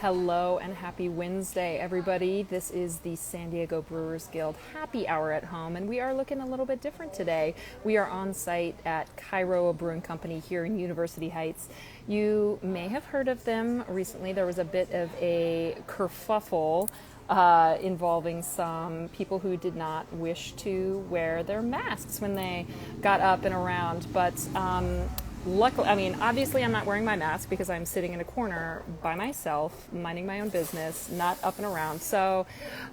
Hello and happy Wednesday, everybody. This is the San Diego Brewers Guild Happy Hour at Home, and we are looking a little bit different today. We are on site at Kairoa Brewing Company here in University Heights. You may have heard of them recently. There was a bit of a kerfuffle involving some people who did not wish to wear their masks when they got up and around, but luckily, obviously I'm not wearing my mask because I'm sitting in a corner by myself, minding my own business, not up and around. So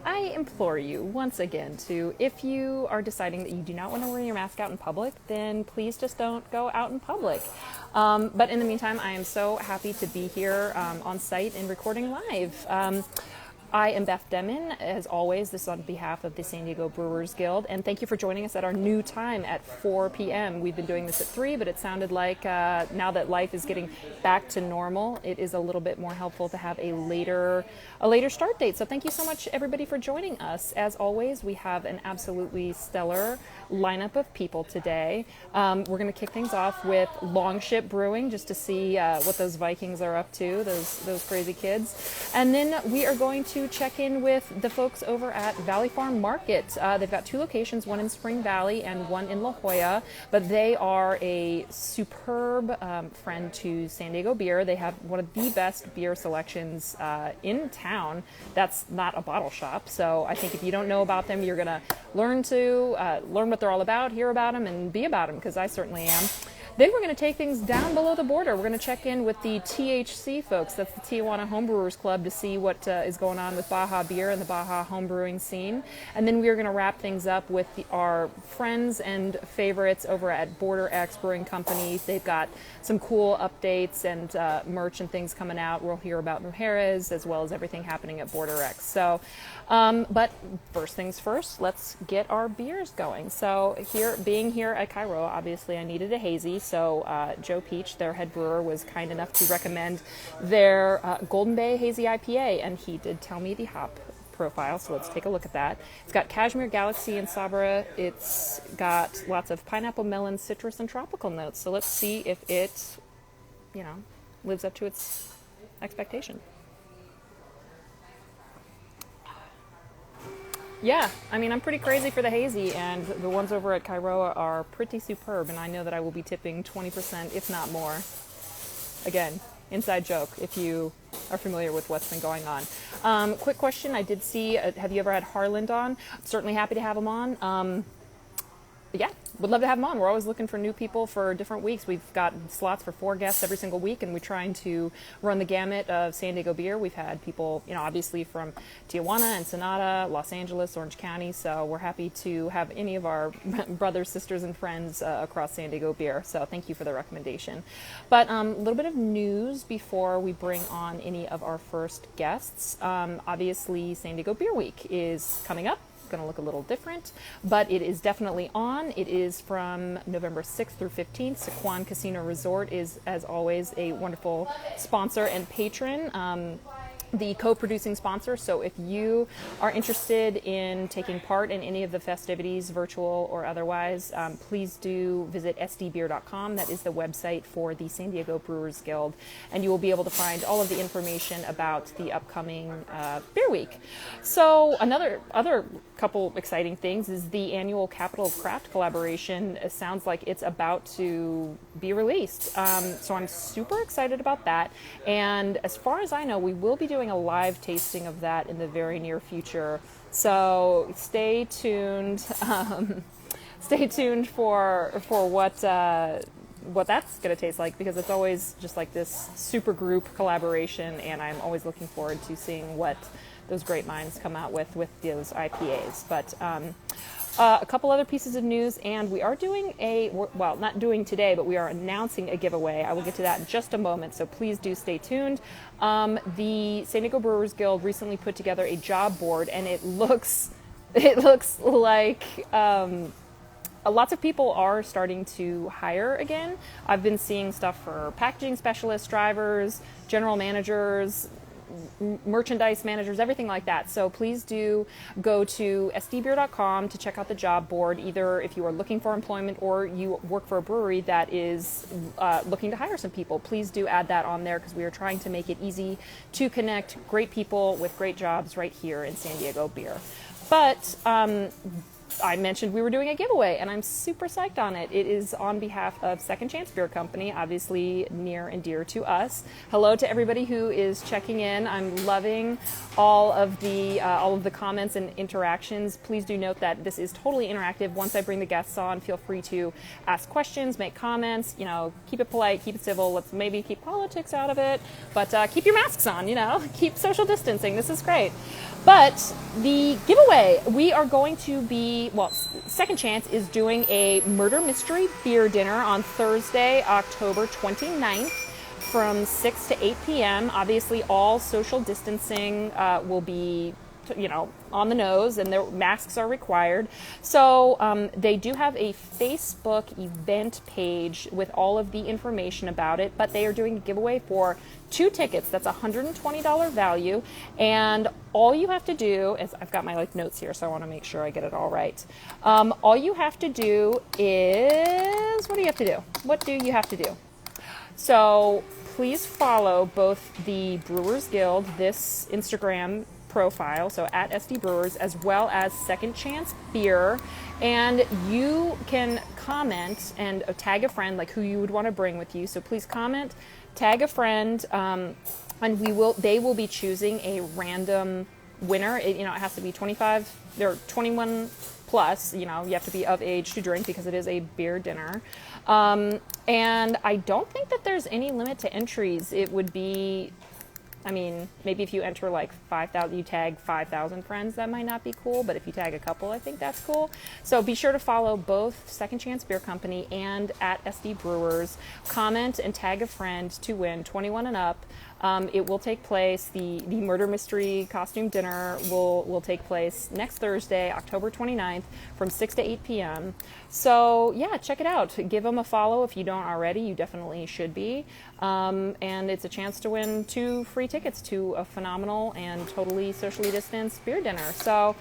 I implore you once again to, if you are deciding that you do not want to wear your mask out in public, then please just don't go out in public. But in the meantime, I am so happy to be here on site and recording live. I am Beth Demmon, as always. This is on behalf of the San Diego Brewers Guild, and thank you for joining us at our new time at 4 p.m. We've been doing this at 3, but it sounded like now that life is getting back to normal, it is a little bit more helpful to have a later start date. So thank you so much, everybody, for joining us. As always, we have an absolutely stellar lineup of people today. We're going to kick things off with Longship Brewing, just to see what those Vikings are up to, those crazy kids. And then we are going to check in with the folks over at Valley Farm Market. They've got 2 locations, one in Spring Valley and one in La Jolla, but they are a superb friend to San Diego beer. They have one of the best beer selections in town. That's not a bottle shop, so I think if you don't know about them, you're going to learn what they're all about, hear about them, and be about them, because I certainly am. Then we're going to take things down below the border. We're going to check in with the THC folks. That's the Tijuana Homebrewers Club, to see what is going on with Baja beer and the Baja homebrewing scene. And then we are going to wrap things up with our friends and favorites over at Border X Brewing Company. They've got some cool updates and merch and things coming out. We'll hear about Mujeres as well as everything happening at Border X. So, but first things first, let's get our beers going. So being here at Kairoa, obviously I needed a hazy. So Joe Peach, their head brewer, was kind enough to recommend their Golden Bay Hazy IPA, and he did tell me the hop profile, so let's take a look at that. It's got Cashmere, Galaxy, and Sabra. It's got lots of pineapple, melon, citrus, and tropical notes. So let's see if it, lives up to its expectation. Yeah, I'm pretty crazy for the hazy, and the ones over at Kairoa are pretty superb, and I know that I will be tipping 20%, if not more. Again, inside joke, if you are familiar with what's been going on. Quick question, I did see, have you ever had Harland on? Certainly happy to have him on. Yeah, would love to have them on. We're always looking for new people for different weeks. We've got slots for 4 guests every single week, and we're trying to run the gamut of San Diego beer. We've had people, obviously from Tijuana, Ensenada, Los Angeles, Orange County, so we're happy to have any of our brothers, sisters, and friends across San Diego beer, so thank you for the recommendation. But a little bit of news before we bring on any of our first guests. Obviously, San Diego Beer Week is coming up. Going to look a little different, but it is definitely on. It is from November 6th through 15th. Sequan Casino Resort is, as always, a wonderful sponsor and patron. The co-producing sponsor, so if you are interested in taking part in any of the festivities, virtual or otherwise, please do visit sdbeer.com. That is the website for the San Diego Brewers Guild, and you will be able to find all of the information about the upcoming Beer Week. So other couple exciting things is the annual Capital of Craft collaboration. It sounds like it's about to be released, so I'm super excited about that. And as far as I know, we will be doing a live tasting of that in the very near future. So stay tuned. Stay tuned for what that's going to taste like, because it's always just like this super group collaboration, and I'm always looking forward to seeing what those great minds come out with those IPAs. But a couple other pieces of news, and we are doing not doing today, but we are announcing a giveaway. I will get to that in just a moment, so please do stay tuned. The San Diego Brewers Guild recently put together a job board, and it looks like lots of people are starting to hire again. I've been seeing stuff for packaging specialists, drivers, general managers, merchandise managers, everything like that. So please do go to sdbeer.com to check out the job board, either if you are looking for employment or you work for a brewery that is looking to hire some people. Please do add that on there, because we are trying to make it easy to connect great people with great jobs right here in San Diego Beer. But I mentioned we were doing a giveaway, and I'm super psyched on it. It is on behalf of Second Chance Beer Company, obviously near and dear to us. Hello to everybody who is checking in. I'm loving all of the comments and interactions. Please do note that this is totally interactive. Once I bring the guests on, feel free to ask questions, make comments. Keep it polite, keep it civil. Let's maybe keep politics out of it, but keep your masks on. Keep social distancing. This is great. But the giveaway, we are going to be, Second Chance is doing a murder mystery beer dinner on Thursday, October 29th from 6 to 8 p.m. Obviously, all social distancing will be on the nose, and their masks are required. So they do have a Facebook event page with all of the information about it, but they are doing a giveaway for 2 tickets. That's a $120 value, and all you have to do is, I've got my notes here, so I want to make sure I get it all right. All you have to do is, what do you have to do? What do you have to do? So please follow both the Brewers Guild, this Instagram profile, so at SD Brewers, as well as Second Chance Beer, and you can comment and tag a friend, like who you would want to bring with you. So please comment, tag a friend, and they will be choosing a random winner. It has to be 25 or 21 plus. You have to be of age to drink, because it is a beer dinner. And I don't think that there's any limit to entries. It would be, maybe if you enter like 5,000, you tag 5,000 friends, that might not be cool. But if you tag a couple, I think that's cool. So be sure to follow both Second Chance Beer Company and at SD Brewers. Comment and tag a friend to win 21 and up. It will take place, the murder mystery costume dinner will take place next Thursday, October 29th from 6 to 8 p.m. So yeah, check it out. Give them a follow if you don't already. You definitely should be. And it's a chance to win 2 free tickets to a phenomenal and totally socially distanced beer dinner. So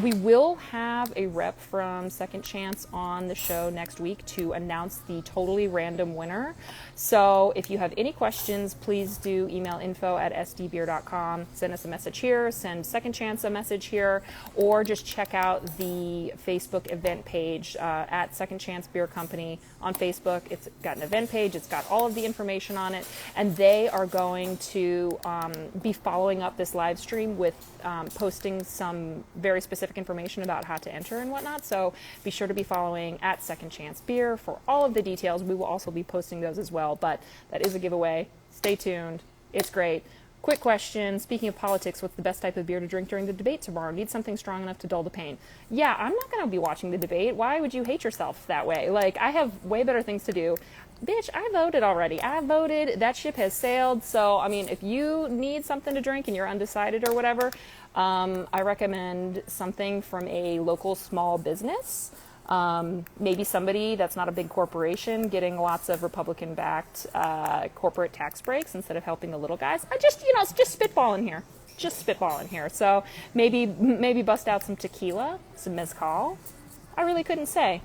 we will have a rep from Second Chance on the show next week to announce the totally random winner. So if you have any questions, please do email info@sdbeer.com. Send us a message here, send Second Chance a message here, or just check out the Facebook event page at Second Chance Beer Company on Facebook. It's got an event page. It's got all of the information on it, and they are going to be following up this live stream with posting some very specific information about how to enter and whatnot. So be sure to be following at Second Chance Beer for all of the details. We will also be posting those as well, but that is a giveaway. Stay tuned. It's great. Quick question. Speaking of politics, what's the best type of beer to drink during the debate tomorrow? Need something strong enough to dull the pain. Yeah, I'm not going to be watching the debate. Why would you hate yourself that way? I have way better things to do. Bitch, I voted already. I voted. That ship has sailed. So, if you need something to drink and you're undecided or whatever, I recommend something from a local small business. Maybe somebody that's not a big corporation getting lots of Republican-backed corporate tax breaks instead of helping the little guys. I just, it's just spitballing here. So maybe bust out some tequila, some mezcal. I really couldn't say.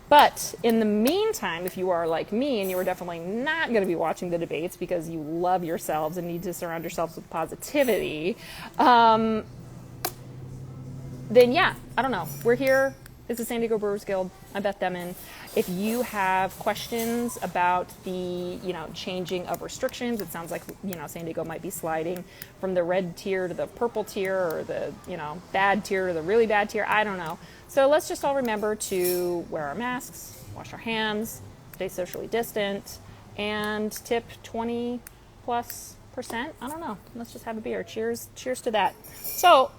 But in the meantime, if you are like me and you are definitely not going to be watching the debates because you love yourselves and need to surround yourselves with positivity, then yeah, I don't know. We're here. This is San Diego Brewers Guild. I'm Beth Demmon. If you have questions about the, changing of restrictions, it sounds like, San Diego might be sliding from the red tier to the purple tier, or the, bad tier to the really bad tier. I don't know. So let's just all remember to wear our masks, wash our hands, stay socially distant, and tip 20+%. I don't know. Let's just have a beer. Cheers to that. So,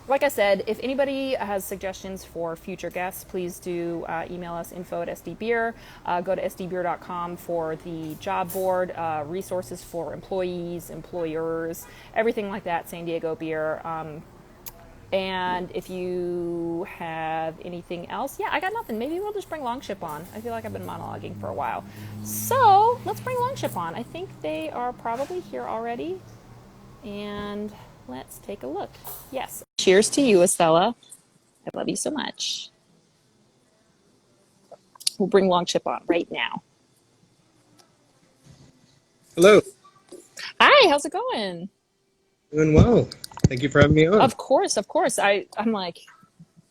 like I said, if anybody has suggestions for future guests, please do email us info@sdbeer. Go to sdbeer.com for the job board, resources for employees, employers, everything like that, San Diego Beer. And if you have anything else, yeah, I got nothing. Maybe we'll just bring Longship on. I feel like I've been monologuing for a while. So let's bring Longship on. I think they are probably here already. And let's take a look. Yes. Cheers to you, Estella. I love you so much. We'll bring Longship on right now. Hello, Hi, how's it going? doing well. Thank you for having me on. Of course, of course. I'm like,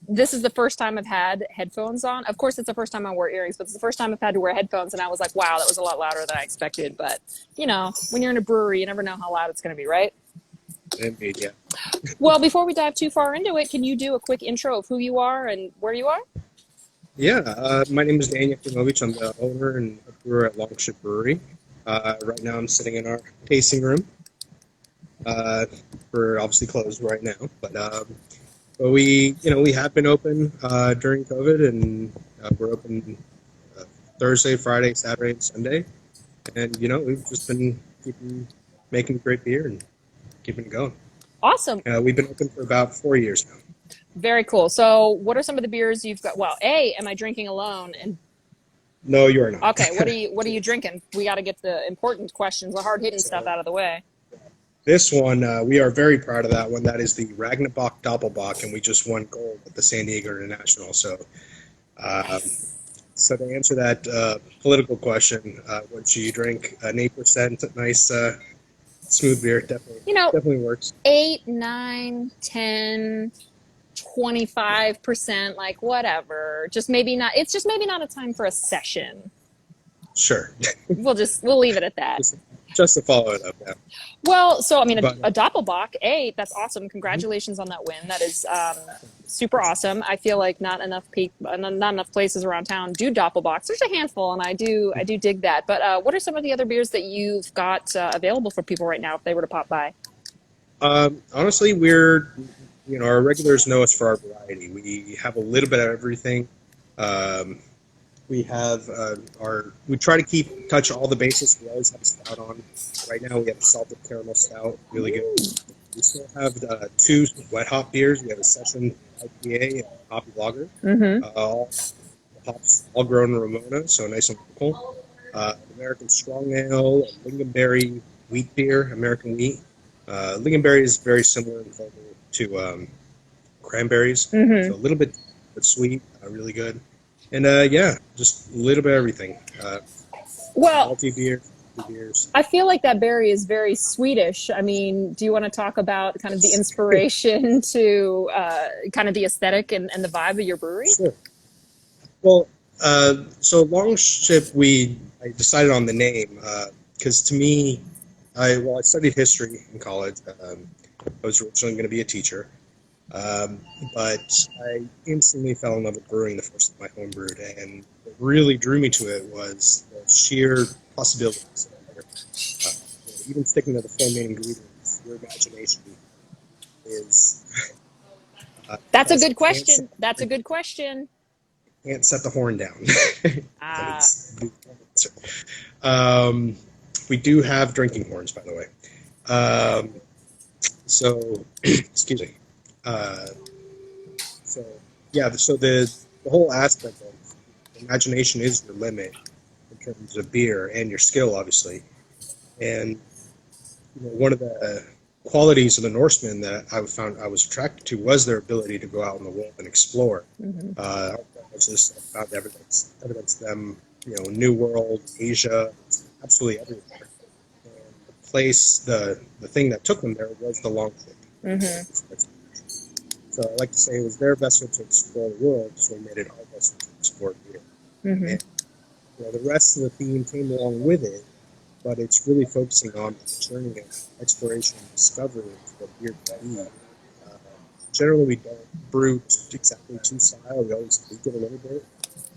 this is the first time I've had headphones on. Of course, it's the first time I wore earrings, but it's the first time I've had to wear headphones. And I was like, wow, that was a lot louder than I expected. But, when you're in a brewery, you never know how loud it's going to be, right? Indeed, yeah. Well, before we dive too far into it, can you do a quick intro of who you are and where you are? Yeah, my name is Daniel Klimovich. I'm the owner and brewer at Longship Brewing. Right now I'm sitting in our tasting room. We're obviously closed right now, but we have been open during COVID, and we're open uh, Thursday, Friday, Saturday, and Sunday. And, we've just been making great beer and keeping it going. Awesome. We've been open for about 4 years now. Very cool. So, what are some of the beers you've got? Well, am I drinking alone? And No, you are not. okay, what are you drinking? We got to get the important questions, the hard hitting stuff So out of the way. this one, we are very proud of that one. That is the Ragnarok Doppelbock, and we just won gold at the San Diego International. Um, so to answer that political question, what should you drink? An 8%, nice, smooth beer, definitely, You know, definitely works. 8, 9, 10, 25%, like whatever. Just maybe not. It's just maybe not a time for a session. Sure, We'll leave it at that. just, just to follow it up. Yeah. Well, so I mean, But a Doppelbock, that's awesome. Congratulations on that win. That is super awesome. I feel like not enough places around town do Doppelbocks. There's a handful, and I do dig that. But what are some of the other beers that you've got available for people right now if they were to pop by? honestly, our regulars know us for our variety. We have a little bit of everything. Um, We have we try to touch all the bases. We always have a stout on. Right now we have a salted caramel stout, really good. We still have two wet hop beers. We have a session IPA and a hoppy lager. Mm-hmm. All hops, all grown in Ramona, so nice and local. American Strong Ale, a lingonberry wheat beer, American wheat. Lingonberry is very similar in flavor to cranberries, Mm-hmm. so a little bit but sweet, really good. And yeah, just a little bit of everything. Well, Malty beers. I feel like that berry is very Swedish. I mean, do you want to talk about kind of the inspiration to kind of the aesthetic and the vibe of your brewery? Sure. Well, so Longship, I decided on the name because to me, I studied history in college. I was originally going to be a teacher, um, but I instantly fell in love with brewing the first time I homebrewed, and what really drew me to it was the sheer possibilities. Even sticking to the four main ingredients, your imagination is That's a good question. That's a good question. can't set the horn down. That Ah, is the answer. Um, we do have drinking horns, by the way. Um, so, excuse me. Uh, so, yeah, so the whole aspect of imagination is your limit in terms of beer and your skill, obviously. And one of the qualities of the Norsemen that I found I was attracted to was their ability to go out in the world and explore. hmm. Just found evidence of them, New World, Asia, absolutely everywhere. And the thing that took them there was the Longship. Hmm. So I like to say it was their vessel to explore the world, so we made it our vessel to explore beer. Hmm. And the rest of the theme came along with it, but it's really focusing on the journey of exploration and discovery of what beer can be. Uh, Generally, we don't brew exactly to style. We always tweak it a little bit,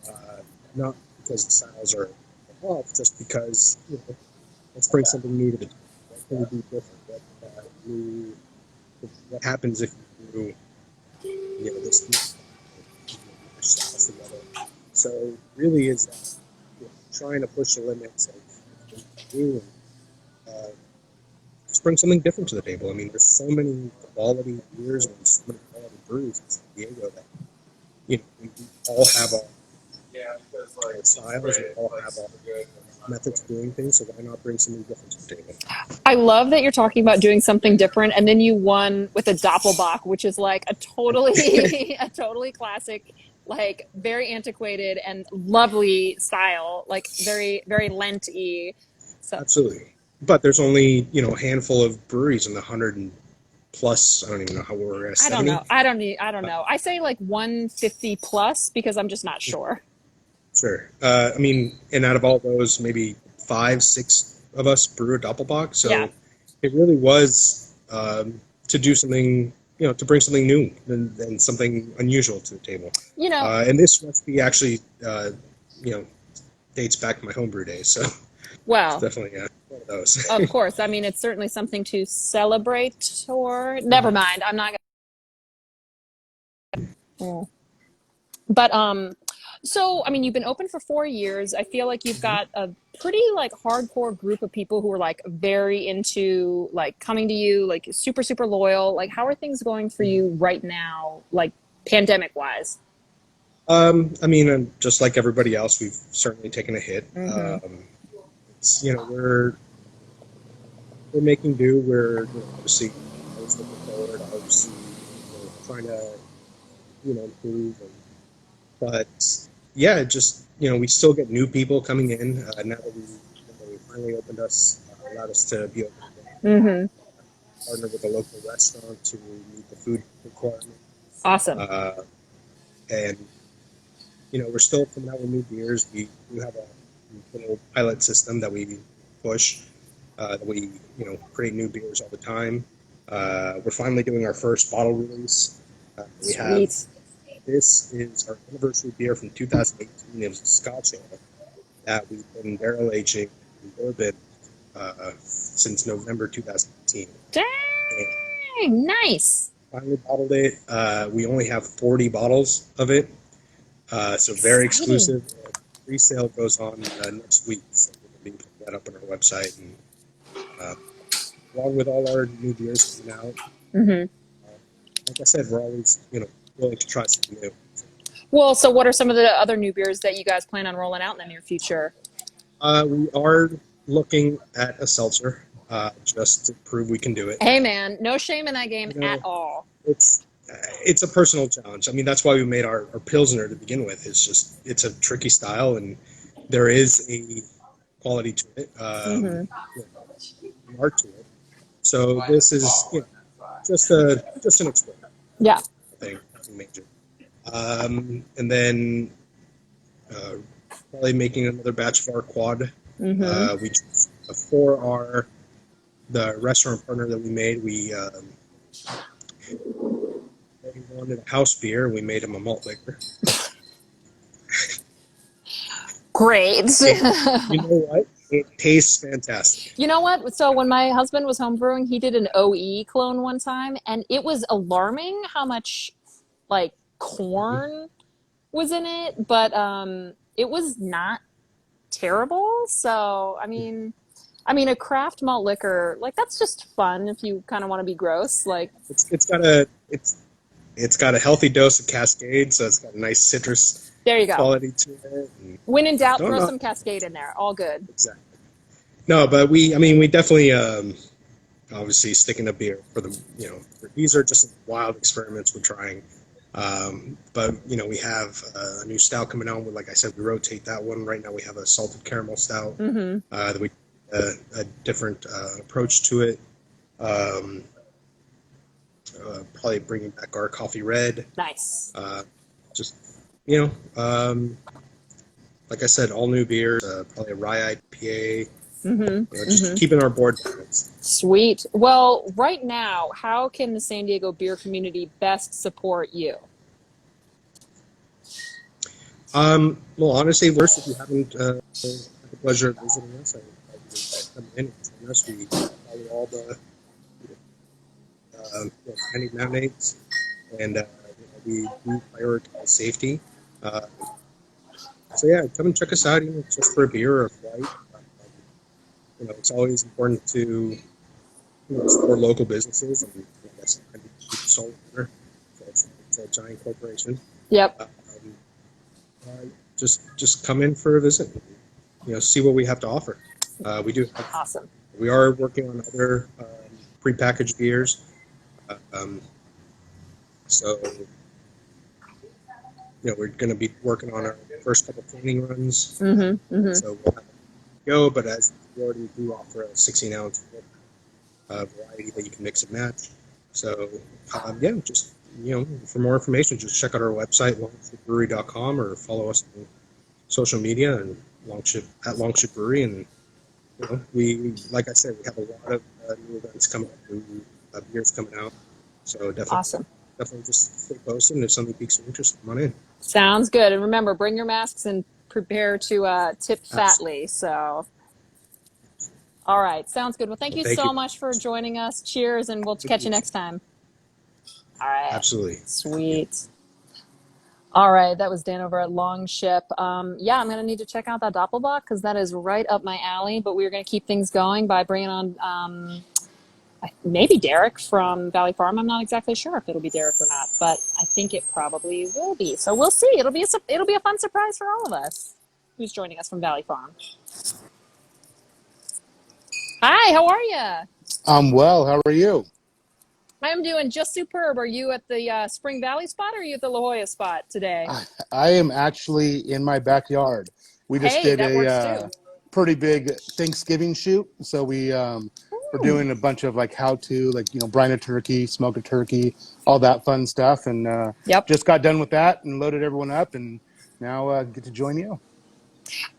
uh, not because the styles are off, just because let's bring something new to the table. What can we do different? What happens if you brew this styles together? So really is trying to push the limits of what you can do and let's bring something different to the table. I mean, there's so many quality beers and so many quality brews in San Diego that we all have our styles, we all have our methods of doing things. So why not bring something different to the table? I love that you're talking about doing something different, and then you won with a Doppelbock, which is like a totally a totally classic, like very antiquated and lovely style, like very very Lent-y. So Absolutely. But there's only a handful of breweries in the 100 and plus. I don't even know how we're at I don't 70. know. I don't know. I say like 150 plus because I'm just not sure. Sure. I mean, and out of all those, maybe 5, 6 of us brew a Doppelbock. So Yeah. it really was to do something, to bring something new and something unusual to the table. You know, And this recipe actually, dates back to my homebrew days. So it's well, definitely one of those. of course. I mean, it's certainly something to celebrate or never mind. I'm not gonna. But so I mean, you've been open for 4 years. I feel like you've got a pretty like hardcore group of people who are like very into like coming to you, like super super loyal. Like, how are things going for you right now, like pandemic wise? I mean, just like everybody else, we've certainly taken a hit. Mm-hmm. It's, we're making do. We're obviously always looking forward. Obviously, trying to improve. But yeah, just we still get new people coming in now that we finally opened us, allowed us to be open again. Mm-hmm. Partnered with a local restaurant to meet the food requirement. Awesome. And we're still coming out with new beers. We do have a little pilot system that we push. That we create new beers all the time. We're finally doing our first bottle release. We have Sweet. This is our anniversary beer from 2018. It was a Scotch ale that we've been barrel aging in bourbon since November 2018. Dang, nice. Finally bottled it. We only have 40 bottles of it, so very Exciting. exclusive. Resale goes on next week, so we'll be putting that up on our website, and along with all our new beers coming out. Mm-hmm. Like I said, we're always willing to try something new. Well, so what are some of the other new beers that you guys plan on rolling out in the near future? We are looking at a seltzer, just to prove we can do it. Hey, man, no shame in that game at all. It's a personal challenge. I mean, that's why we made our Pilsner to begin with. It's a tricky style, and there is a quality to it, Mm-hmm. an art to it. So this is just an experiment. Yeah. Thing, nothing major. And then probably making another batch of our quad. Mm-hmm. We just, for the restaurant partner that we made, they wanted a house beer. We made him a malt liquor. Great. You know what? It tastes fantastic. You know what? So when my husband was homebrewing, he did an OE clone one time, and it was alarming how much like corn was in it, but it was not terrible. So I mean a craft malt liquor, like that's just fun if you kind of want to be gross. Like It's got a healthy dose of Cascade, so it's got a nice citrus there you go. quality to it. And When in doubt, don't throw know. some Cascade in there. All good. Exactly. No, but we definitely obviously sticking to beer for these are just wild experiments we're trying. But we have a new stout coming out. Like I said, we rotate that one. Right now we have a salted caramel stout Mm-hmm. that we a different approach to it. Probably bringing back our coffee red. Nice. Just like I said, all new beers. Probably a rye IPA. Mm-hmm. Just Mm-hmm. keeping our board balanced. Sweet. Well, right now, how can the San Diego beer community best support you? Well, honestly, worse if you haven't had the pleasure of visiting us, I would come in and join us. We follow all the many mandates, and we do prioritize safety. So yeah, come and check us out, just for a beer or a flight. It's always important to support local businesses, and that's kind of the sole owner. So it's a giant corporation. Yep. Um, just come in for a visit. See what we have to offer. We do have, Awesome. we are working on other prepackaged beers. Um, so we're going to be working on our first couple training runs. Mm-hmm. Mm-hmm. So we'll have to go, but as we already do offer a 16-ounce variety that you can mix and match. So just for more information, just check out our website, longshipbrewery.com, or follow us on social media and Longship Brewery. And we, like I said, we have a lot of new events coming up, new beers coming out. So definitely just stay posted, and if something piques your interest, come on in. Sounds good. And remember, bring your masks and prepare to tip fatly. So, all right. Sounds good. Well, thank you so much for joining us. Cheers, and we'll catch you next time. All right. Absolutely. Sweet. All right. That was Dan over at Longship. I'm going to need to check out that Doppelbock because that is right up my alley. But we're going to keep things going by bringing on maybe Derek from Valley Farm. I'm not exactly sure if it'll be Derek or not, but I think it probably will be. So we'll see. It'll be a fun surprise for all of us. Who's joining us from Valley Farm? Hi, how are you? I'm well. How are you? I'm doing just superb. Are you at the Spring Valley spot, or are you at the La Jolla spot today? I am actually in my backyard. We just did that works a too. pretty big Thanksgiving shoot. So we are doing a bunch of how-to, brine a turkey, smoke a turkey, all that fun stuff. And just got done with that and loaded everyone up, and now get to join you.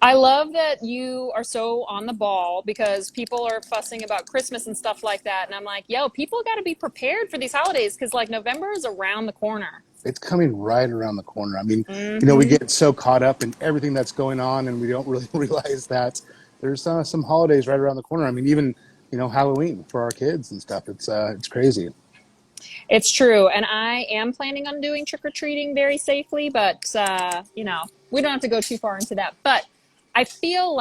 I love that you are so on the ball because people are fussing about Christmas and stuff like that. And I'm like, people got to be prepared for these holidays because November is around the corner. It's coming right around the corner. I mean, we get so caught up in everything that's going on, and we don't really realize that there's some holidays right around the corner. I mean, even, Halloween for our kids and stuff. It's crazy. It's true. And I am planning on doing trick-or-treating very safely, but, we don't have to go too far into that. But I feel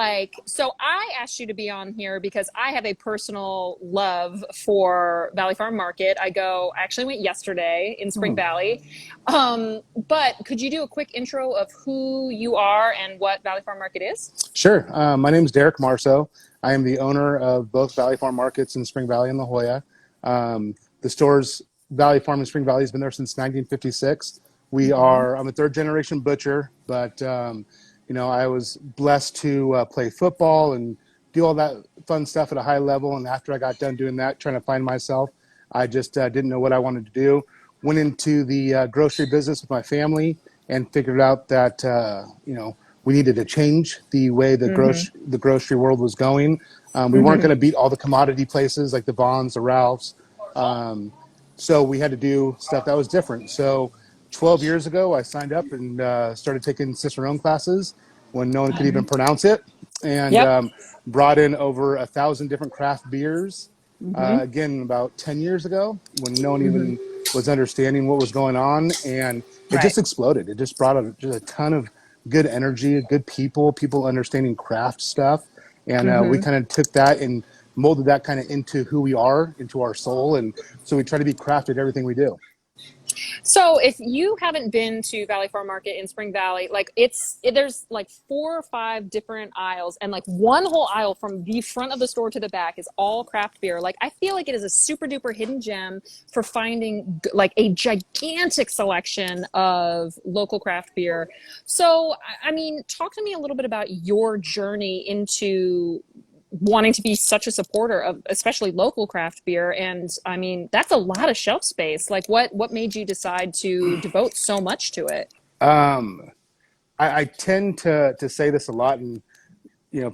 so I asked you to be on here because I have a personal love for Valley Farm Market. I actually went yesterday in Spring Valley. But could you do a quick intro of who you are and what Valley Farm Market is? Sure. My name is Derek Marceau. I am the owner of both Valley Farm Markets in Spring Valley and La Jolla. The stores, Valley Farm in Spring Valley, has been there since 1956. I'm a third generation butcher, but I was blessed to play football and do all that fun stuff at a high level. And after I got done doing that, trying to find myself, I just didn't know what I wanted to do. Went into the grocery business with my family and figured out that, we needed to change the way the grocery world was going. We weren't going to beat all the commodity places like the Vons, the Ralphs. So we had to do stuff that was different. So 12 years ago, I signed up and started taking Cicerone classes when no one could even pronounce it, and brought in over 1,000 different craft beers. Again, about 10 years ago, when no one even was understanding what was going on, and it just exploded. It just brought just a ton of good energy, good people understanding craft stuff, and we kind of took that and molded that kind of into who we are, into our soul, and so we try to be craft at everything we do. So if you haven't been to Valley Farm Market in Spring Valley, there's 4 or 5 different aisles, and one whole aisle from the front of the store to the back is all craft beer. I feel like it is a super duper hidden gem for finding a gigantic selection of local craft beer. So, I mean, talk to me a little bit about your journey into wanting to be such a supporter of especially local craft beer. And I mean, that's a lot of shelf space. What made you decide to devote so much to it? I tend to say this a lot, and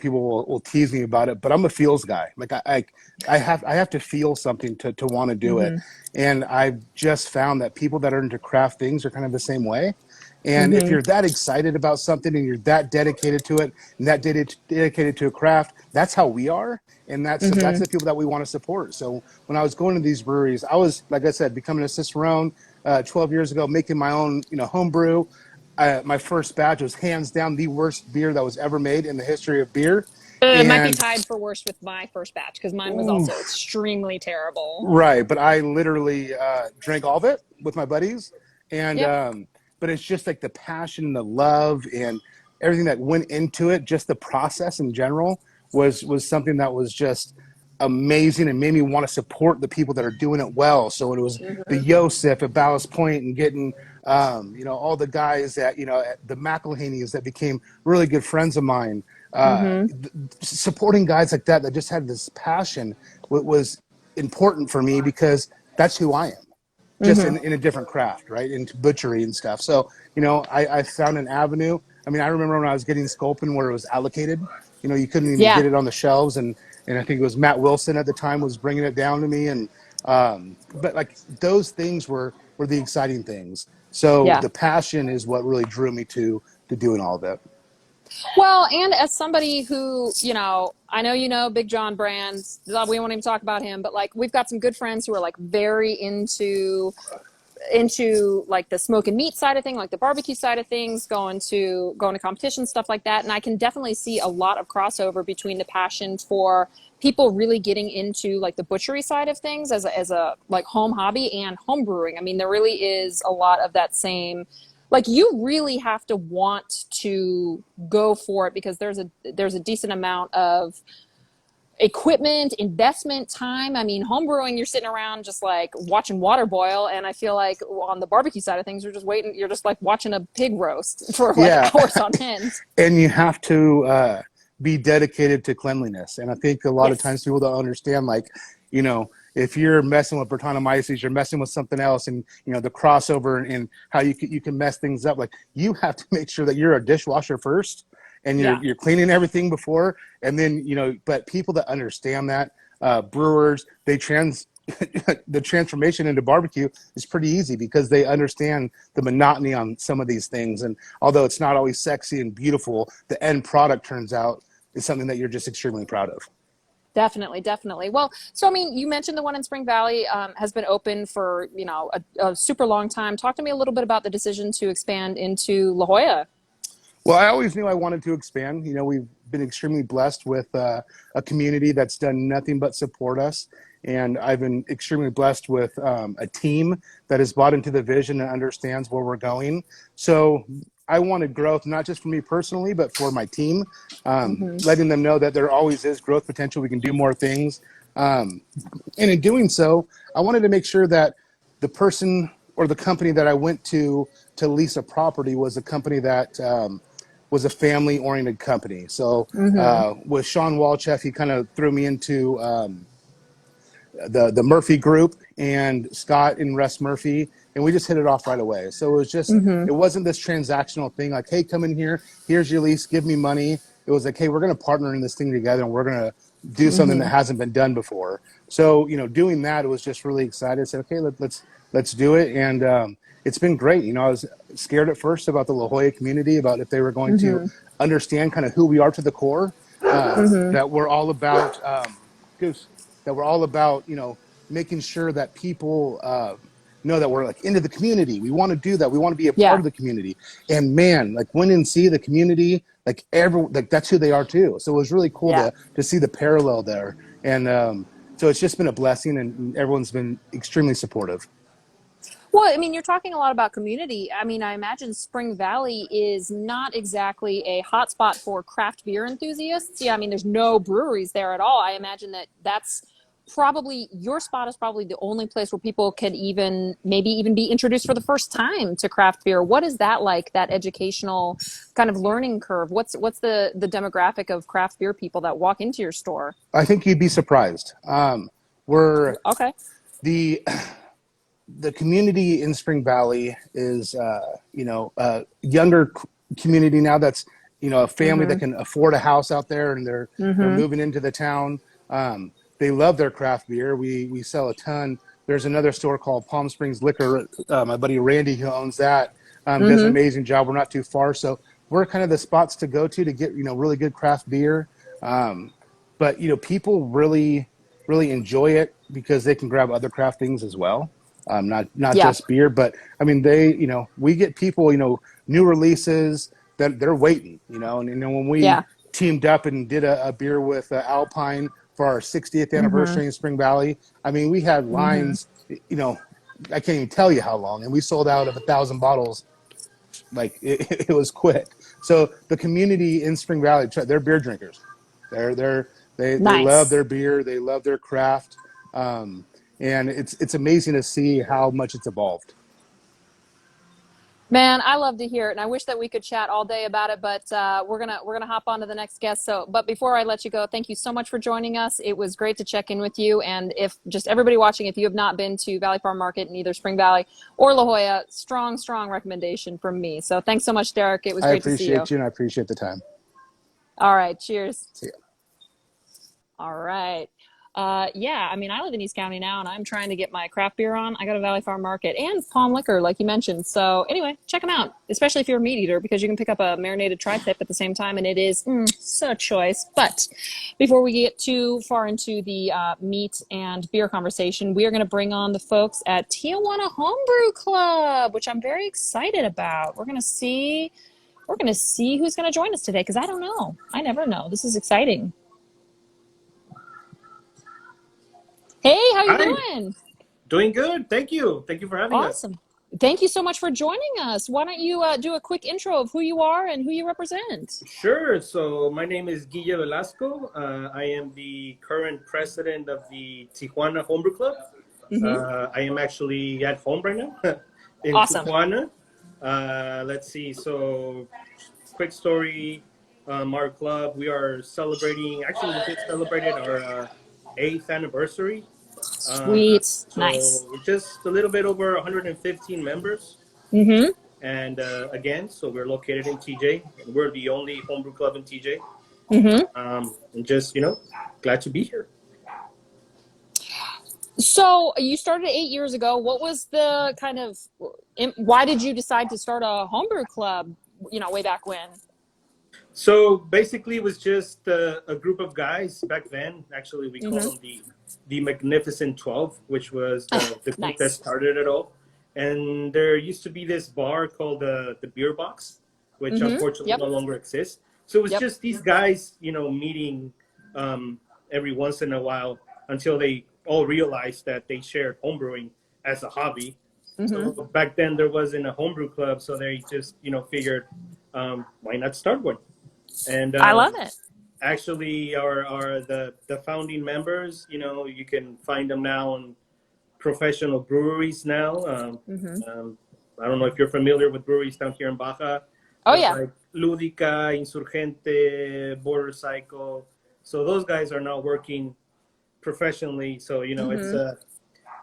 people will tease me about it, but I'm a feels guy. I have to feel something to want to do it. And I've just found that people that are into craft things are kind of the same way. And if you're that excited about something and you're that dedicated to it and that dedicated to a craft, that's how we are. And that's the people that we want to support. So when I was going to these breweries, I was, like I said, becoming a Cicerone 12 years ago, making my own, home brew. My first batch was hands down the worst beer that was ever made in the history of beer. It might be And tied for worst with my first batch because mine was also extremely terrible. right, but I literally drank all of it with my buddies, and Yep. but it's just like the passion, the love, and everything that went into it. Just the process in general was something that was just amazing and made me want to support the people that are doing it well. So it was the Yosef at Ballast Point and getting all the guys at at the McElhaney's that became really good friends of mine. Supporting guys like that just had this passion was important for me because that's who I am, just in a different craft, right? Into butchery and stuff. So, I found an avenue. I mean, I remember when I was getting Sculpin where it was allocated, you couldn't even Yeah. get it on the shelves. And I think it was Matt Wilson at the time was bringing it down to me. And, but like those things were the exciting things. So Yeah. the passion is what really drew me to doing all of it. Well, and as somebody who, I know Big John Brands, we won't even talk about him, but like we've got some good friends who are like very into like the smoke and meat side of things, like the barbecue side of things, going to competitions, stuff like that. And I can definitely see a lot of crossover between the passion for people really getting into like the butchery side of things as a like home hobby and home brewing. I mean, there really is a lot of that same, like you really have to want to go for it because there's a decent amount of equipment, investment, time. I mean, home brewing, you're sitting around just like watching water boil. And I feel like on the barbecue side of things, you're just waiting. You're just like watching a pig roast for like hours on end. And you have to be dedicated to cleanliness. And I think a lot of Yes. times people don't understand, like, if you're messing with Brettanomyces, you're messing with something else, and the crossover and how you can mess things up. Like you have to make sure that you're a dishwasher first, and you're cleaning everything before, and then But people that understand that, brewers, the transformation into barbecue is pretty easy because they understand the monotony on some of these things. And although it's not always sexy and beautiful, the end product turns out is something that you're just extremely proud of. Definitely, definitely. Well, so I mean, you mentioned the one in Spring Valley has been open for a super long time. Talk to me a little bit about the decision to expand into La Jolla. Well, I always knew I wanted to expand. We've been extremely blessed with a community that's done nothing but support us. And I've been extremely blessed with a team that has bought into the vision and understands where we're going. So I wanted growth, not just for me personally, but for my team, letting them know that there always is growth potential. We can do more things. And in doing so, I wanted to make sure that the person or the company that I went to lease a property was a company that was a family-oriented company. So with Sean Walchef, he kind of threw me into the Murphy group and Scott and Russ Murphy, and we just hit it off right away. So it was just, it wasn't this transactional thing like, hey, come in here, here's your lease, give me money. It was like, hey, we're going to partner in this thing together and we're going to do something that hasn't been done before. So, doing that, it was just really excited. I said, okay, let's do it. And it's been great. I was scared at first about the La Jolla community, about if they were going to understand kind of who we are to the core, that we're all about, that we're all about, making sure that people know that we're like into the community. We want to do that. We want to be a part of the community. And man, like win and see the community, like that's who they are too. So it was really cool to see the parallel there. And so it's just been a blessing, and everyone's been extremely supportive. Well, I mean, you're talking a lot about community. I mean, I imagine Spring Valley is not exactly a hotspot for craft beer enthusiasts. Yeah, I mean, there's no breweries there at all. I imagine that's probably your spot is probably the only place where people can maybe even be introduced for the first time to craft beer. What is that like, that educational kind of learning curve? What's the demographic of craft beer people that walk into your store? I think you'd be surprised. We're okay. The community in Spring Valley is, a younger community now that's, a family that can afford a house out there, and they're moving into the town. They love their craft beer. We sell a ton. There's another store called Palm Springs Liquor. My buddy Randy, who owns that, does an amazing job. We're not too far. So we're kind of the spots to go to get, really good craft beer. But, people really, really enjoy it because they can grab other craft things as well. Not just beer, but I mean, we get people, new releases that they're waiting, and when we teamed up and did a beer with Alpine for our 60th anniversary in Spring Valley. I mean, we had lines, you know, I can't even tell you how long, and we sold out of 1,000 bottles. Like it was quick. So the community in Spring Valley, they're beer drinkers. They love Nice. their beer. They love their craft, and it's amazing to see how much it's evolved. Man, I love to hear it, and I wish that we could chat all day about it. But we're gonna hop on to the next guest. So, but before I let you go, thank you so much for joining us. It was great to check in with you. And if just everybody watching, if you have not been to Valley Farm Market in either Spring Valley or La Jolla, strong recommendation from me. So, thanks so much, Derek. It was I great to see you. appreciate you, and I appreciate the time. All right, cheers. See ya. All right. Yeah, I mean, I live in East County now, and I'm trying to get my craft beer on. I go to Valley Farm Market and Palm Liquor, like you mentioned. So anyway, check them out, especially if you're a meat eater, because you can pick up a marinated tri-tip at the same time, and it is such choice. But before we get too far into the meat and beer conversation, we are going to bring on the folks at Tijuana Homebrew Club, which I'm very excited about. We're going to see who's going to join us today, because I don't know. I never know. This is exciting. Hey, how you Hi, doing? doing good. Thank you. Thank you for having us. Awesome. Thank you so much for joining us. Why don't you do a quick intro of who you are and who you represent? Sure. So my name is Guille Velasco. I am the current president of the Tijuana Homebrew Club. I am actually at home right now in Awesome. Tijuana. Let's see. So quick story. Our club, we are celebrating, actually we just celebrated our 8th anniversary. Sweet. Nice. So we're just a little bit over 115 members. Mm-hmm. And again, so we're located in TJ. And we're the only homebrew club in TJ. Mm-hmm. And just, glad to be here. So you started 8 years ago. What was the kind of, why did you decide to start a homebrew club, way back when? So basically, it was just a group of guys back then. Actually, we called them the Magnificent 12, which was the group that started it all. And there used to be this bar called the Beer Box, which unfortunately no longer exists. So it was just these guys, meeting every once in a while until they all realized that they shared homebrewing as a hobby. So back then there wasn't a homebrew club, so they just, figured, why not start one? And I love it. actually, the founding members, you can find them now in professional breweries now. I don't know if you're familiar with breweries down here in Baja. Oh, yeah. Like Ludica, Insurgente, Border Cycle. So those guys are now working professionally. So,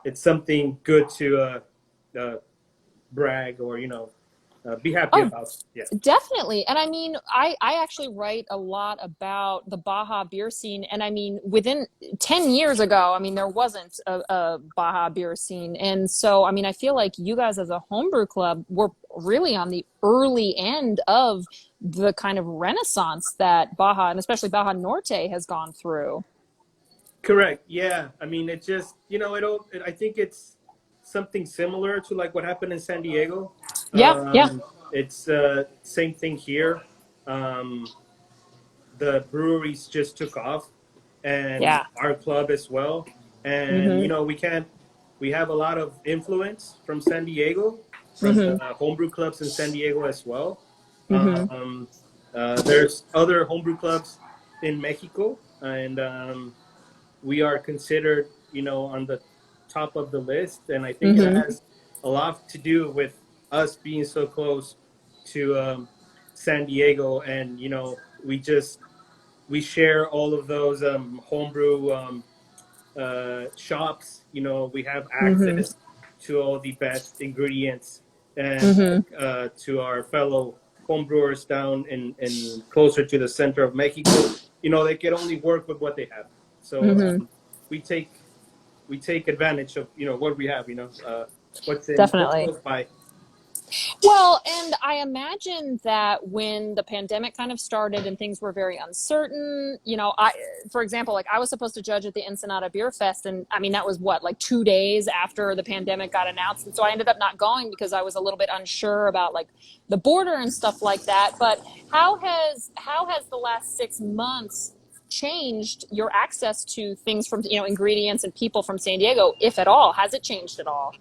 it's something good to brag or, be happy about. Yeah. Definitely. And I mean, I actually write a lot about the Baja beer scene. And I mean, within 10 years ago, I mean, there wasn't a Baja beer scene. And so, I mean, I feel like you guys as a homebrew club were really on the early end of the kind of renaissance that Baja, and especially Baja Norte, has gone through. Correct. Yeah. I mean, it just, I think it's something similar to like what happened in San Diego. Yeah. It's same thing here. The breweries just took off, and our club as well. And we have a lot of influence from San Diego, from the homebrew clubs in San Diego as well. There's other homebrew clubs in Mexico, and we are considered, on the top of the list. And I think it has a lot to do with us being so close to San Diego. And, we share all of those homebrew shops. We have access to all the best ingredients and to our fellow homebrewers down in closer to the center of Mexico. They can only work with what they have. So we take advantage of what we have. What's Definitely. close by. Well, and I imagine that when the pandemic kind of started and things were very uncertain, for example, like I was supposed to judge at the Ensenada Beer Fest, and I mean that was what, like 2 days after the pandemic got announced, and so I ended up not going because I was a little bit unsure about like the border and stuff like that. But how has the last 6 months changed your access to things from ingredients and people from San Diego, if at all? Has it changed at all?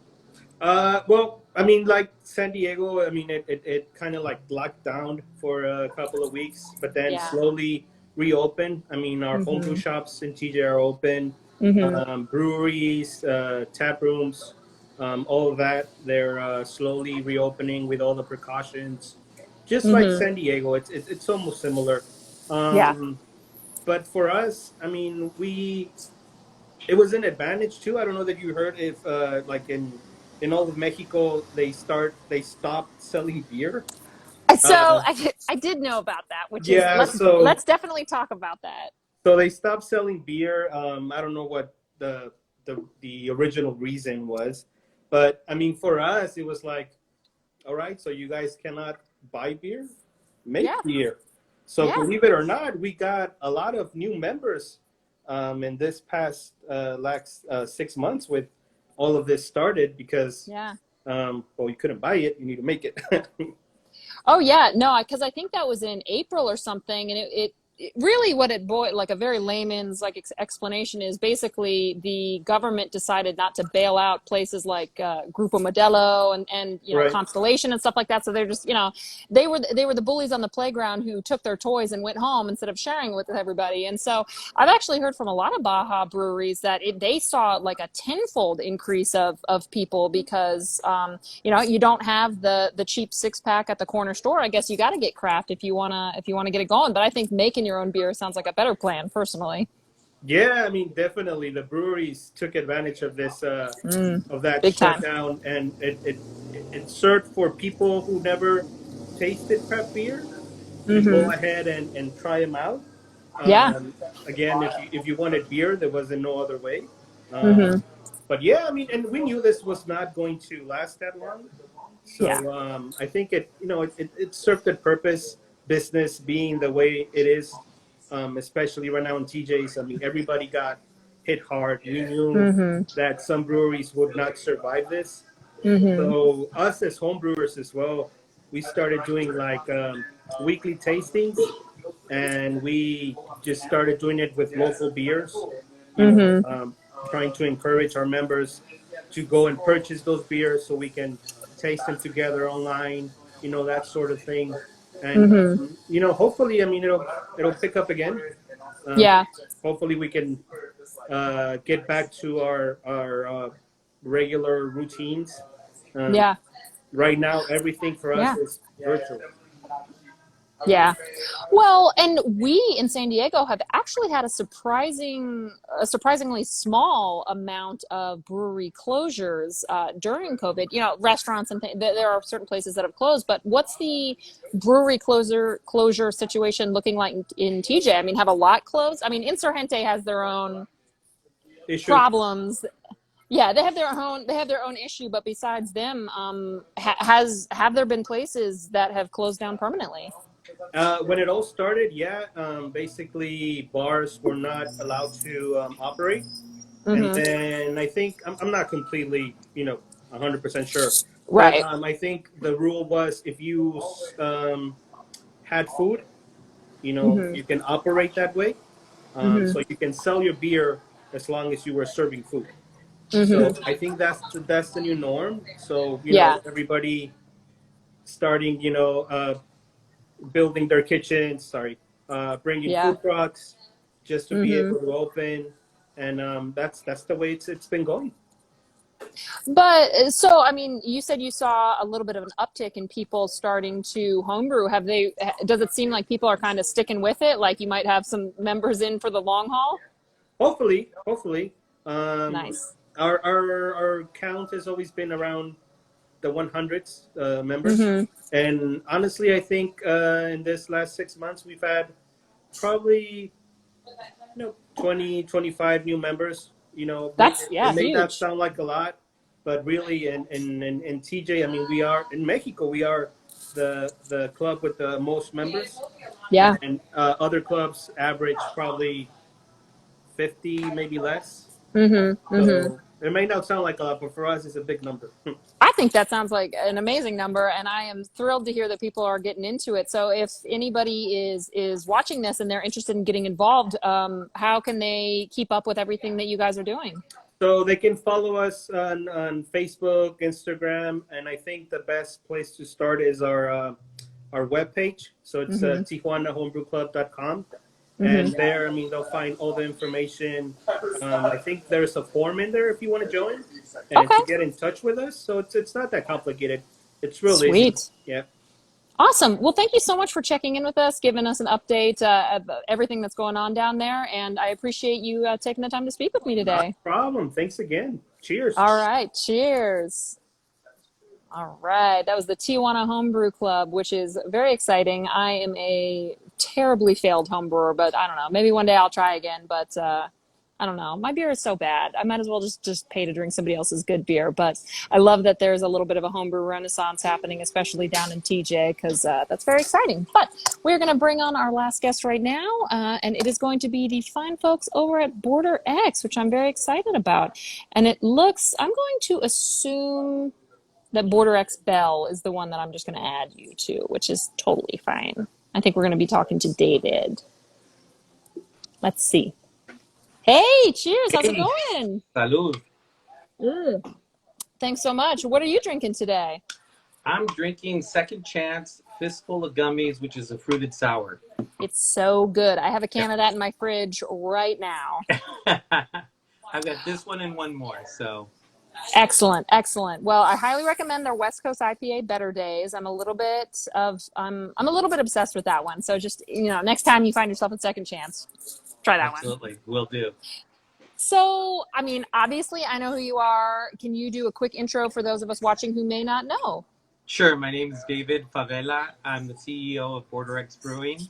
Well, I mean, like San Diego, I mean, it kind of like locked down for a couple of weeks, but then Yeah. slowly reopened. I mean, our homebrew shops in TJ are open, breweries, tap rooms, all of that. They're slowly reopening with all the precautions, just like San Diego. It's almost similar. Yeah. But for us, I mean, it was an advantage too. I don't know that you heard if like in all of Mexico they stopped selling beer. So Uh, I did know about that, which is yeah, let's definitely talk about that. so they stopped selling beer. I don't know what the original reason was, but I mean for us it was like, all right, so you guys cannot buy beer, make Yeah. beer. So Yeah. believe it or not, we got a lot of new members in this past last 6 months with all of this started because Yeah. well, you couldn't buy it, you need to make it. Oh yeah, no, because I think that was in April or something, and it really what it boy like a very layman's like explanation is basically the government decided not to bail out places like Grupo Modelo and Right. Constellation and stuff like that. So they're just they were the bullies on the playground who took their toys and went home instead of sharing with everybody. And so I've actually heard from a lot of Baja breweries that they saw like a tenfold increase of people because you don't have the cheap 6-pack at the corner store. I guess you got to get craft if you wanna get it going. But I think making your own beer sounds like a better plan, personally. Yeah, I mean, definitely the breweries took advantage of this of that Big time. shutdown, and it served for people who never tasted craft beer to go ahead and try them out. Yeah. Again, if you wanted beer, there wasn't no other way. Um, but yeah, I mean, and we knew this was not going to last that long. Yeah. So I think it served a purpose, business being the way it is, especially right now in TJ's. I mean, everybody got hit hard. We knew that some breweries would not survive this. So us as home brewers as well, we started doing like weekly tastings, and we just started doing it with local beers. Trying to encourage our members to go and purchase those beers so we can taste them together online, that sort of thing. And hopefully, I mean, it'll pick up again. Um, Yeah. Hopefully, we can get back to our regular routines. Um, Yeah. right now, everything for us Yeah. is virtual. Yeah. Well, and we in San Diego have actually had a surprisingly small amount of brewery closures during COVID. Restaurants and there are certain places that have closed. But what's the brewery closure situation looking like in TJ? I mean, have a lot closed? I mean, Insurgente has their own Issue. problems. Yeah, they have their own issue. But besides them, have there been places that have closed down permanently? When it all started, yeah, basically bars were not allowed to operate. And then I think, I'm not completely, 100% sure. But Right. I think the rule was if you had food, you can operate that way. So you can sell your beer as long as you were serving food. So I think that's the new norm. So, Yeah. everybody starting, building their kitchens, bringing Yeah. food trucks just to be able to open. And that's the way it's been going. But so, I mean, you said you saw a little bit of an uptick in people starting to homebrew. Does it seem like people are kind of sticking with it? Like you might have some members in for the long haul? Hopefully. Nice. Our count has always been around the 100s members. And honestly, I think in this last 6 months, we've had probably 20, 25 new members. That's It may not huge. sound like a lot, But really, in TJ, I mean, we are in Mexico. We are the club with the most members, Yeah. and other clubs average probably 50, maybe less. Mm-hmm. Mm-hmm. So it may not sound like a lot, but for us, it's a big number. I think that sounds like an amazing number, and I am thrilled to hear that people are getting into it. So, if anybody is watching this and they're interested in getting involved, how can they keep up with everything that you guys are doing? So they can follow us on Facebook, Instagram, and I think the best place to start is our webpage. So it's Mm-hmm. TijuanaHomebrewClub.com. Mm-hmm. And there, I mean, they'll find all the information. I think there's a form in there if you want to join and Okay. to get in touch with us. So it's not that complicated. It's real easy. Sweet. Yeah. Awesome. Well, thank you so much for checking in with us, giving us an update of everything that's going on down there, and I appreciate you taking the time to speak with me Not today. a problem. Thanks again. Cheers. All right. Cheers. All right. That was the Tijuana Homebrew Club, which is very exciting. I am a terribly failed home brewer, but I don't know. Maybe one day I'll try again. But I don't know. My beer is so bad. I might as well just pay to drink somebody else's good beer. But I love that there's a little bit of a homebrew renaissance happening, especially down in TJ, because that's very exciting. But we're going to bring on our last guest right now, and it is going to be the fine folks over at Border X, which I'm very excited about. And it looks, I'm going to assume that Border X Bell is the one that I'm just going to add you to, which is totally fine. I think we're going to be talking to David. Let's see. Hey, cheers. How's it Hey, going? salud. Ugh. Thanks so much. What are you drinking today? I'm drinking Second Chance Fistful of Gummies, which is a fruited sour. It's so good. I have a can Yeah. of that in my fridge right now. I've got this one and one more, so Excellent, excellent. Well, I highly recommend their West Coast IPA Better Days. I'm a little bit obsessed with that one. So just, next time you find yourself at Second Chance, try that one. absolutely, will do. So, I mean, obviously I know who you are. Can you do a quick intro for those of us watching who may not know? Sure, my name is David Favela. I'm the CEO of Border X Brewing.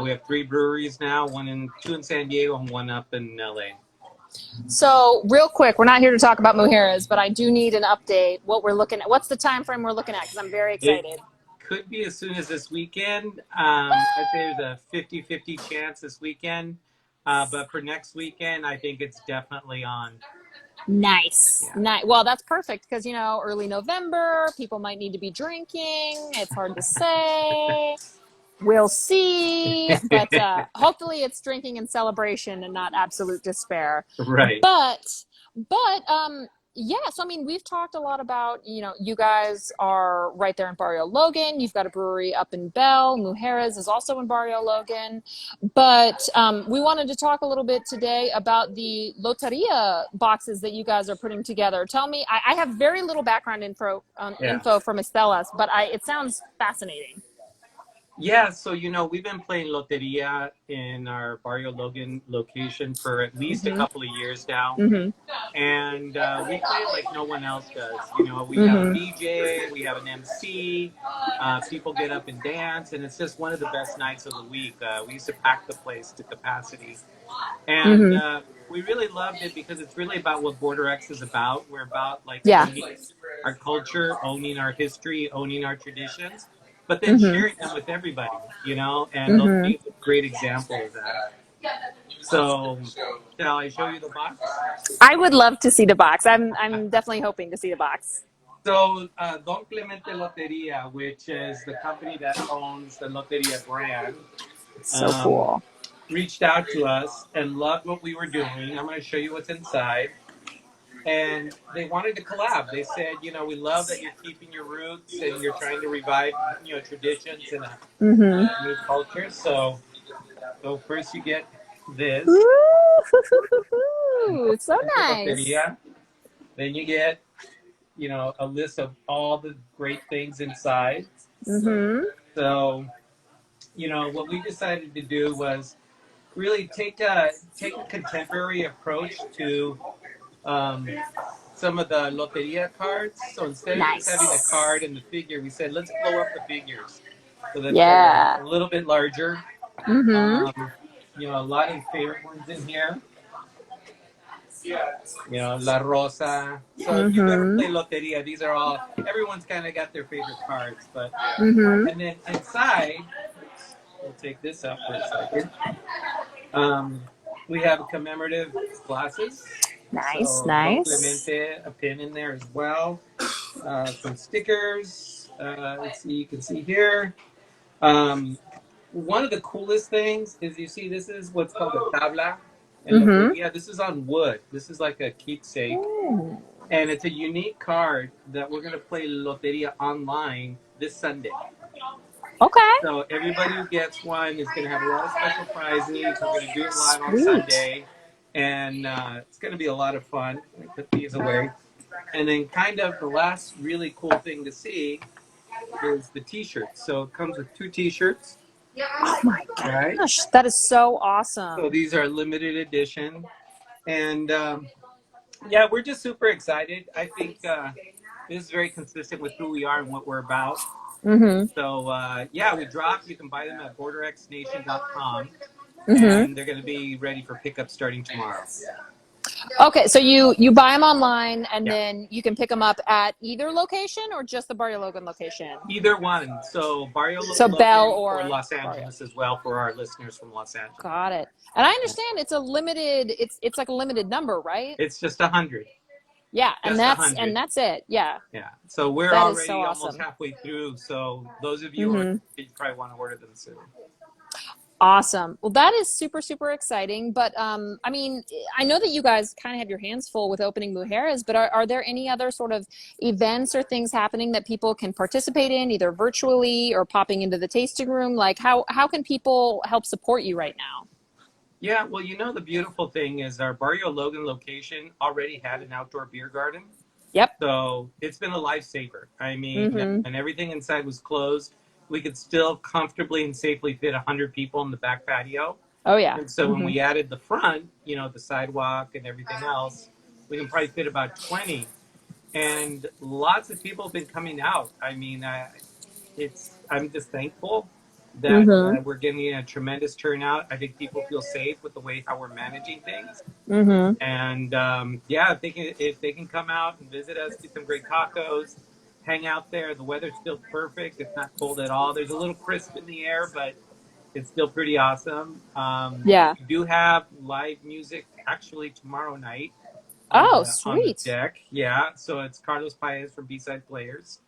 We have 3 breweries now, two in San Diego and one up in LA. So, real quick, we're not here to talk about Mujeres, but I do need an update. What we're looking at? What's the time frame we're looking at? Because I'm very It excited. could be as soon as this weekend. I'd say there's a 50-50 chance this weekend. But for next weekend, I think it's definitely on. Nice. Yeah. Nice. Well, that's perfect because, early November, people might need to be drinking. It's hard to say. We'll see. But hopefully it's drinking in celebration and not absolute despair. Right. But yeah, so I mean, we've talked a lot about, you guys are right there in Barrio Logan. You've got a brewery up in Bell. Mujeres is also in Barrio Logan. But we wanted to talk a little bit today about the Loteria boxes that you guys are putting together. Tell me, I have very little background info from Estelas, but it sounds fascinating. Yeah, so we've been playing Loteria in our Barrio Logan location for at least a couple of years now. Mm-hmm. And we play it like no one else does. We have a DJ, we have an MC, people get up and dance, and it's just one of the best nights of the week. We used to pack the place to capacity. And we really loved it because it's really about what Border X is about. We're about owning our culture, owning our history, owning our traditions, but then sharing them with everybody, and Loteria is a great example of that. So, shall I show you the box? I would love to see the box. I'm definitely hoping to see the box. So, Don Clemente Loteria, which is the company that owns the Loteria brand, So cool. reached out to us and loved what we were doing. I'm going to show you what's inside. And they wanted to collab. They said, we love that you're keeping your roots and you're trying to revive, traditions and a new culture. So first you get this. Ooh, it's so nice. Loteria. Then you get, a list of all the great things inside. So, what we decided to do was really take a contemporary approach to some of the Loteria cards. So instead of just having a card and the figure, we said, let's blow up the figures so that they're a little bit larger. A lot of favorite ones in here. you know, La Rosa. So if you've ever played Loteria, these are all, everyone's kind of got their favorite cards. But and then inside, we'll take this up for a second. We have commemorative glasses. Nice, So Don Clemente, a pin in there as well. Some stickers. Let's see, you can see here. One of the coolest things is you see this is what's called a tabla. And Loteria, this is on wood. This is like a keepsake. And it's a unique card that we're going to play Loteria online this Sunday. Okay. So everybody who gets one is going to have a lot of special prizes. We're going to do it live on Sunday. And it's going to be a lot of fun. Let me put these away. And then kind of the last really cool thing to see is the t-shirts. So it comes with 2 t-shirts. Oh my gosh, that is so awesome. So these are limited edition. And yeah, we're just super excited. I think this is very consistent with who we are and what we're about. So yeah, we drop. You can buy them at borderxnation.com. And they're going to be ready for pickup starting tomorrow. Okay, so you buy them online, and then you can pick them up at either location or just the Barrio Logan location? Either one. So Barrio Logan, so Bell or Los Angeles as well for our listeners from Los Angeles. Got it. And I understand it's a limited. It's like a limited number, right? It's just 100. Yeah, and Just that's 100. that's it. Yeah. Yeah. So we're That is already so almost awesome. halfway through. So those of you who you probably want to order them soon. Awesome. Well, that is super, super exciting. But I mean, I know that you guys kind of have your hands full with opening Mujeres, but are there any other sort of events or things happening that people can participate in, either virtually or popping into the tasting room? Like how can people help support you right now? Yeah, well, you know, the beautiful thing is our Barrio Logan location already had an outdoor beer garden. Yep. So it's been a lifesaver. I mean, and everything inside was closed. We could still comfortably and safely fit 100 people in the back patio. Oh, yeah. And so when we added the front, you know, the sidewalk and everything else, we can probably fit about 20. And lots of people have been coming out. I mean, I'm just thankful that we're getting a tremendous turnout. I think people feel safe with the way how we're managing things. And yeah, if they can come out and visit us, get some great tacos, hang out there. The weather's still perfect. It's not cold at all. There's a little crisp in the air, but it's still pretty awesome. Yeah. We do have live music actually tomorrow night. Oh, On the sweet. deck. Yeah. So it's Carlos Paez from B-Side Players.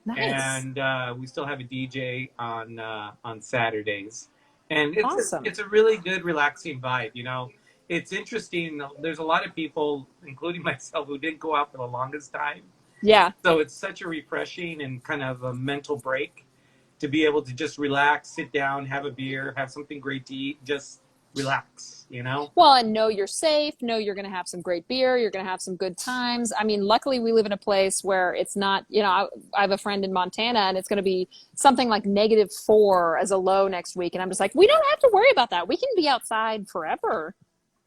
Nice. And we still have a DJ on Saturdays. And Awesome. it's a really good, relaxing vibe. You know, it's interesting. There's a lot of people, including myself, who didn't go out for the longest time. Yeah. So it's such a refreshing and kind of a mental break to be able to just relax, sit down, have a beer, have something great to eat, just relax, you know? Well, and know you're safe, know you're going to have some great beer, you're going to have some good times. I mean, luckily we live in a place where it's not, you know, I have a friend in Montana and it's going to be something like -4 as a low next week. And I'm just like, we don't have to worry about that. We can be outside forever,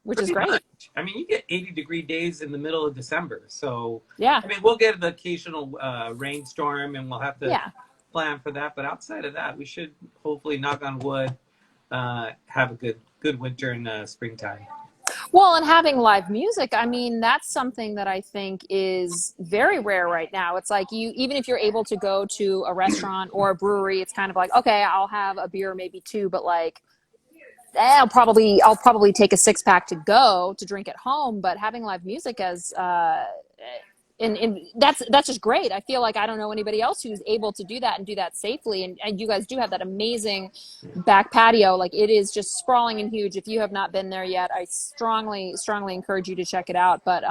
which is great. Much. I mean, you get 80-degree days in the middle of December. So, yeah. I mean, we'll get the occasional rainstorm and we'll have to plan for that. But outside of that, we should hopefully, knock on wood, have a good winter and springtime. Well, and having live music, I mean, that's something that I think is very rare right now. It's like even if you're able to go to a restaurant or a brewery, it's kind of like, okay, I'll have a beer, maybe 2, but like, I'll probably take a 6-pack to go to drink at home. But having live music as and that's just great. I feel like I don't know anybody else who's able to do that and do that safely. And you guys do have that amazing back patio. Like, it is just sprawling and huge. If you have not been there yet, I strongly encourage you to check it out. But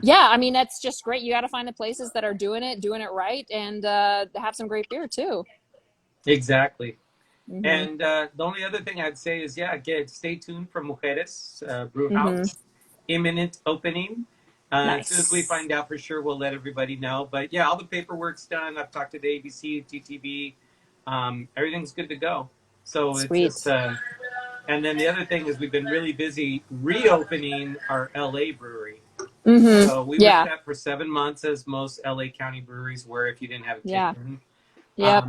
yeah, I mean, that's just great. You got to find the places that are doing it right, and have some great beer too. Exactly. And the only other thing I'd say is, stay tuned for Mujeres Brew House. Imminent opening. Nice. As soon as we find out for sure, we'll let everybody know. But yeah, all the paperwork's done. I've talked to the ABC, TTV. Everything's good to go. So Sweet. It's just, and then the other thing is we've been really busy reopening our LA brewery. So we were set for 7 months, as most LA County breweries were, if you didn't have a kitchen. Yeah.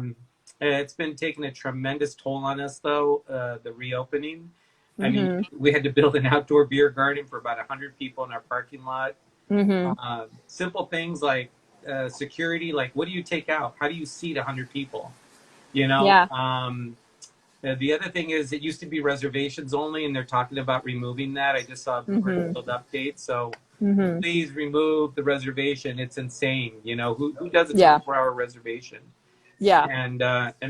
It's been taking a tremendous toll on us, though, the reopening. I mean, we had to build an outdoor beer garden for about 100 people in our parking lot. Simple things like security, like what do you take out? How do you seat 100 people? You know, Yeah. the other thing is it used to be reservations only, and they're talking about removing that. I just saw a Brewers Guild update, so please remove the reservation. It's insane. You know, who does a 24-hour reservation? Yeah. And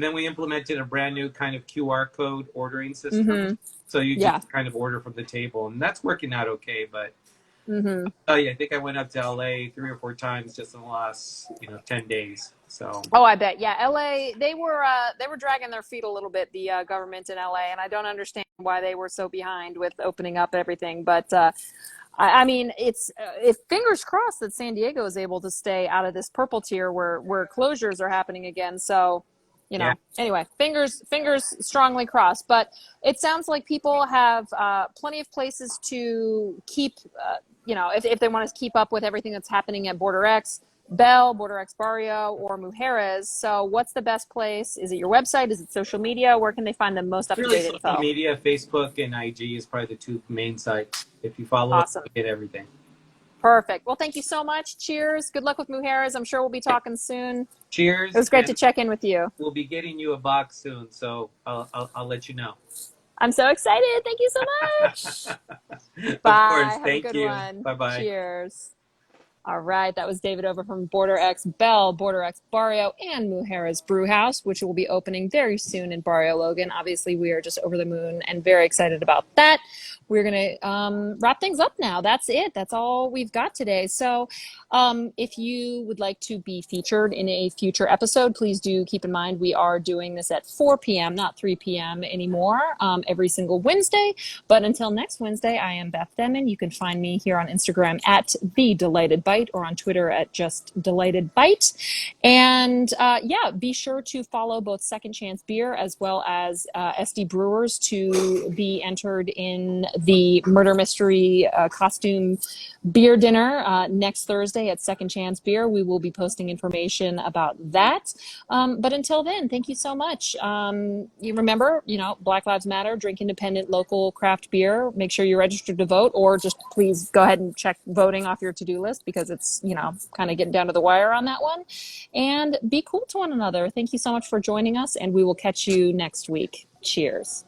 then we implemented a brand new kind of QR code ordering system, so you just kind of order from the table, and that's working out okay. But I'll tell you, I think I went up to LA 3 or 4 times just in the last 10 days. So I bet. Yeah, LA, they were dragging their feet a little bit, the government in LA, and I don't understand why they were so behind with opening up everything. But I mean, it's fingers crossed that San Diego is able to stay out of this purple tier where closures are happening again. So, anyway, fingers strongly crossed. But it sounds like people have plenty of places to keep, if they want to keep up with everything that's happening at Border X, Bell, Border X Barrio, or Mujeres. So what's the best place? Is it your website? Is it social media? Where can they find the most up-to-date info? Social media, Facebook and IG is probably the 2 main sites. If you follow us, you get everything. Perfect. Well, thank you so much. Cheers. Good luck with Mujeres. I'm sure we'll be talking soon. Cheers. It was great to check in with you. We'll be getting you a box soon, so I'll let you know. I'm so excited. Thank you so much. Bye. Of course. Have Thank a good you. one. Bye-bye. Cheers. All right, that was David over from Border X Bell, Border X Barrio, and Mujeres Brew House, which will be opening very soon in Barrio Logan. Obviously, we are just over the moon and very excited about that. We're going to wrap things up now. That's it. That's all we've got today. So if you would like to be featured in a future episode, please do keep in mind we are doing this at 4 p.m., not 3 p.m. anymore, every single Wednesday. But until next Wednesday, I am Beth Demmon. You can find me here on Instagram at The Delighted Bite or on Twitter at just Delighted Bite. And be sure to follow both Second Chance Beer as well as SD Brewers to be entered in the murder mystery costume beer dinner next Thursday at Second Chance Beer. We will be posting information about that. But until then, thank you so much. You remember, Black Lives Matter, drink independent, local craft beer. Make sure you're registered to vote, or just please go ahead and check voting off your to-do list because it's, kind of getting down to the wire on that one. And be cool to one another. Thank you so much for joining us, and we will catch you next week. Cheers.